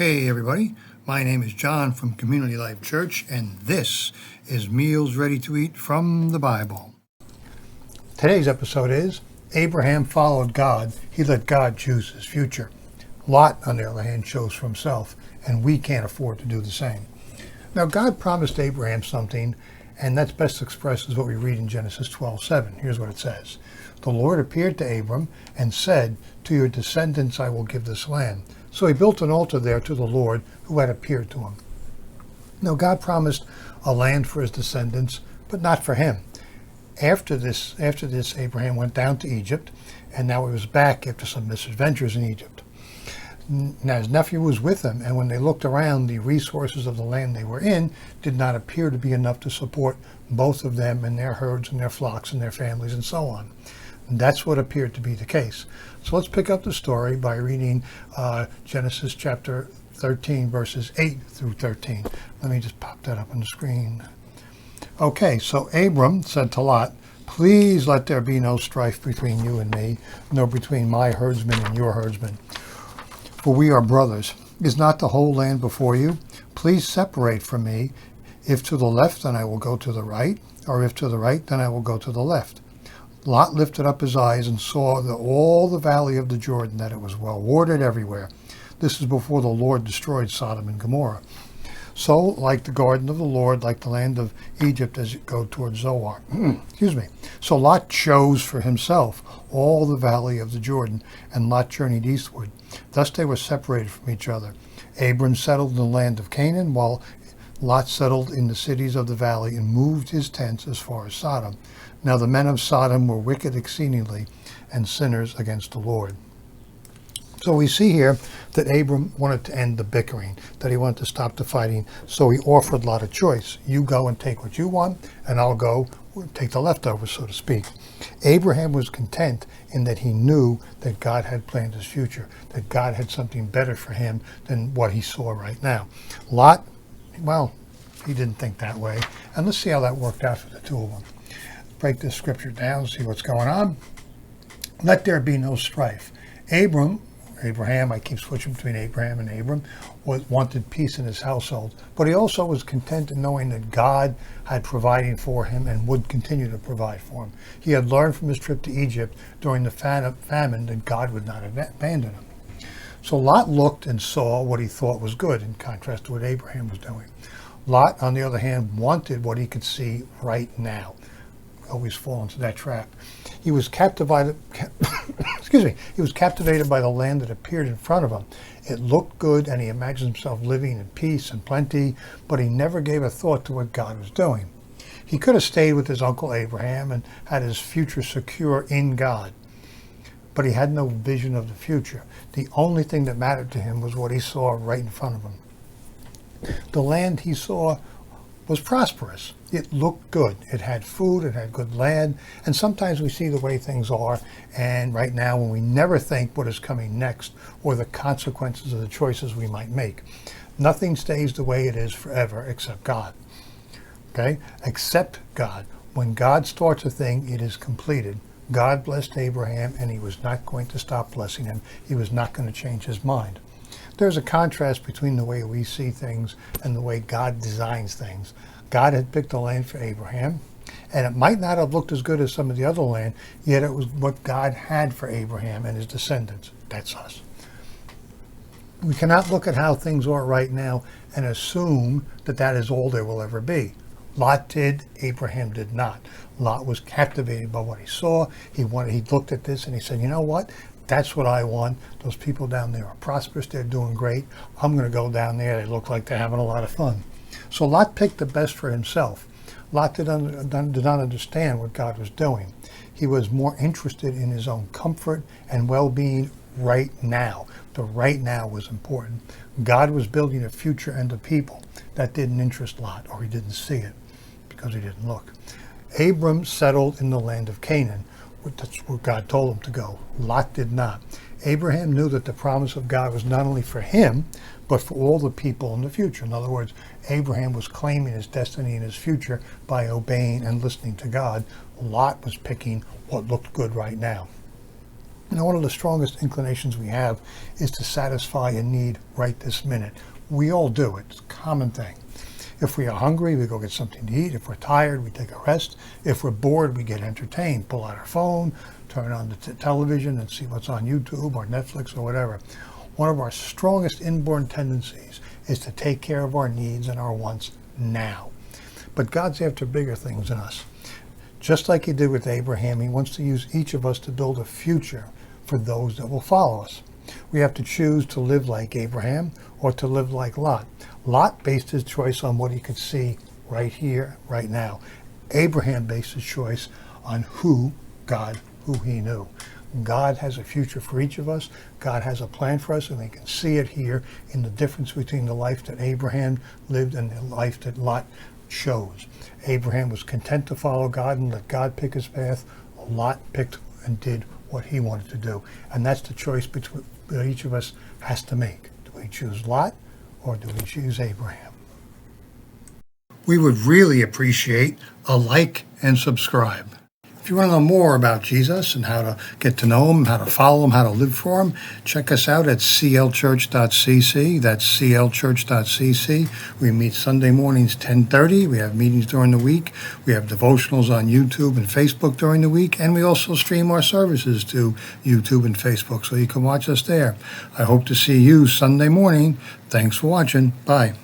Hey everybody, my name is John from Community Life Church, and this is Meals Ready to Eat from the Bible. Today's episode is Abraham followed God. He let God choose his future. Lot, on the other hand, chose for himself, and we can't afford to do the same. Now, God promised Abraham something, and that's best expressed as what we read in Genesis 12:7. Here's what it says. The Lord appeared to Abram and said, "To your descendants I will give this land." So he built an altar there to the Lord who had appeared to him. Now God promised a land for his descendants, but not for him. After this, Abraham went down to Egypt, and now he was back after some misadventures in Egypt. Now his nephew was with him, and when they looked around, the resources of the land they were in did not appear to be enough to support both of them and their herds and their flocks and their families and so on. And that's what appeared to be the case. So let's pick up the story by reading Genesis chapter 13, verses 8 through 13. Let me just pop that up on the screen. Okay, so Abram said to Lot, "Please let there be no strife between you and me, nor between my herdsmen and your herdsmen. For we are brothers. Is not the whole land before you? Please separate from me. If to the left, then I will go to the right, or if to the right, then I will go to the left." Lot lifted up his eyes and saw all the valley of the Jordan, that it was well watered everywhere. This is before the Lord destroyed Sodom and Gomorrah. So, like the garden of the Lord, like the land of Egypt as you go toward Zoar. So Lot chose for himself all the valley of the Jordan, and Lot journeyed eastward. Thus they were separated from each other. Abram settled in the land of Canaan, while Lot settled in the cities of the valley and moved his tents as far as Sodom. Now the men of Sodom were wicked exceedingly, and sinners against the Lord. So we see here that Abram wanted to end the bickering, that he wanted to stop the fighting, so he offered Lot a choice. You go and take what you want, and I'll go take the leftovers, so to speak. Abraham was content in that he knew that God had planned his future, that God had something better for him than what he saw right now. Lot, well, he didn't think that way. And let's see how that worked out for the two of them. Break this scripture down, see what's going on. Let there be no strife. Abraham, I keep switching between Abraham and Abram, wanted peace in his household. But he also was content in knowing that God had provided for him and would continue to provide for him. He had learned from his trip to Egypt during the famine that God would not abandon him. So Lot looked and saw what he thought was good, in contrast to what Abraham was doing. Lot, on the other hand, wanted what he could see right now. Always fall into that trap. He was captivated He was captivated by the land that appeared in front of him. It looked good, and he imagined himself living in peace and plenty, but he never gave a thought to what God was doing. He could have stayed with his uncle Abraham and had his future secure in God, but he had no vision of the future. The only thing that mattered to him was what he saw right in front of him. The land he saw was prosperous. It looked good. It had food, it had good land, and sometimes we see the way things are, and right now when we never think what is coming next or the consequences of the choices we might make. Nothing stays the way it is forever except God. Okay? Except God. When God starts a thing, it is completed. God blessed Abraham, and he was not going to stop blessing him. He was not going to change his mind. There's a contrast between the way we see things and the way God designs things. God had picked a land for Abraham, and it might not have looked as good as some of the other land, yet it was what God had for Abraham and his descendants. That's us. We cannot look at how things are right now and assume that that is all there will ever be. Lot did, Abraham did not. Lot was captivated by what he saw. He looked at this and he said, you know what? That's what I want. Those people down there are prosperous. They're doing great. I'm going to go down there. They look like they're having a lot of fun. So Lot picked the best for himself. Lot did not understand what God was doing. He was more interested in his own comfort and well-being right now. The right now was important. God was building a future and a people. That didn't interest Lot, or he didn't see it because he didn't look. Abram settled in the land of Canaan. That's where God told him to go. Lot did not. Abraham knew that the promise of God was not only for him, but for all the people in the future. In other words, Abraham was claiming his destiny and his future by obeying and listening to God. Lot was picking what looked good right now. One of the strongest inclinations we have is to satisfy a need right this minute. We all do it. It's a common thing. If we are hungry, we go get something to eat. If we're tired, we take a rest. If we're bored, we get entertained. Pull out our phone, turn on the television and see what's on YouTube or Netflix or whatever. One of our strongest inborn tendencies is to take care of our needs and our wants now. But God's after bigger things than us. Just like he did with Abraham, he wants to use each of us to build a future for those that will follow us. We have to choose to live like Abraham or to live like Lot. Lot based his choice on what he could see right here, right now. Abraham based his choice on who he knew. God has a future for each of us. God has a plan for us, and we can see it here in the difference between the life that Abraham lived and the life that Lot chose. Abraham was content to follow God and let God pick his path. Lot picked and did what he wanted to do. And that's the choice that each of us has to make. Do we choose Lot or do we choose Abraham? We would really appreciate a like and subscribe. If you want to know more about Jesus and how to get to know him, how to follow him, how to live for him, check us out at clchurch.cc. That's clchurch.cc. We meet Sunday mornings 10:30. We have meetings during the week. We have devotionals on YouTube and Facebook during the week. And we also stream our services to YouTube and Facebook, so you can watch us there. I hope to see you Sunday morning. Thanks for watching. Bye.